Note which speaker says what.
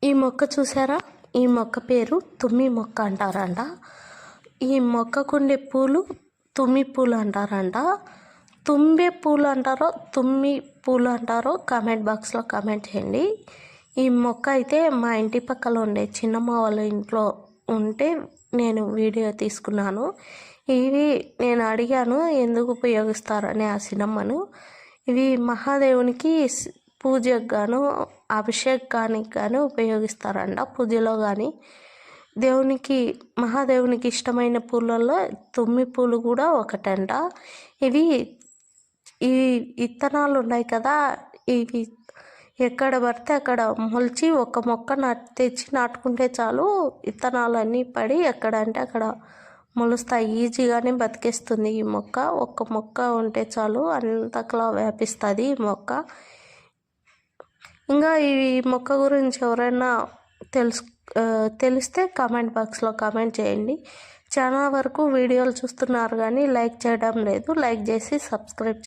Speaker 1: ఈ మొక్క చూసారా? ఈ మొక్క పేరు తుమ్మి మొక్క అంటారంట. ఈ మొక్కకుండే పూలు తుమ్మి పూలు అంటారంట. తుంబే పూలు అంటారో తుమ్మి పూలు అంటారో కామెంట్ బాక్స్లో కామెంట్ చేయండి. ఈ మొక్క అయితే మా ఇంటి పక్కన ఉండే చిన్నమ్మ వాళ్ళ ఇంట్లో ఉంటే నేను వీడియో తీసుకున్నాను. ఇవి నేను అడిగాను ఎందుకు ఉపయోగిస్తారని ఆ చిన్నమ్మను. ఇవి మహాదేవునికి పూజకు గాను అభిషేకానికి కానీ ఉపయోగిస్తారంట. పూజలో కానీ దేవునికి మహాదేవునికి ఇష్టమైన పూలలో తుమ్మి పూలు కూడా ఒకటంట. ఇవి ఈ విత్తనాలు ఉన్నాయి కదా, ఇవి ఎక్కడ పడితే అక్కడ మొలిచి ఒక మొక్క తెచ్చి నాటుకుంటే చాలు విత్తనాలన్నీ పడి ఎక్కడ అంటే అక్కడ మొలుస్తాయి. ఈజీగానే బతికేస్తుంది ఈ మొక్క. ఒక్క మొక్క ఉంటే చాలు అంతకలా వ్యాపిస్తుంది ఈ మొక్క. ఇంకా ఈ మొక్క గురించి ఎవరైనా తెలిస్తే కామెంట్ బాక్స్లో కామెంట్ చేయండి. చాలా వరకు వీడియోలు చూస్తున్నారు కానీ లైక్ చేయడం లేదు. లైక్ చేసి సబ్స్క్రైబ్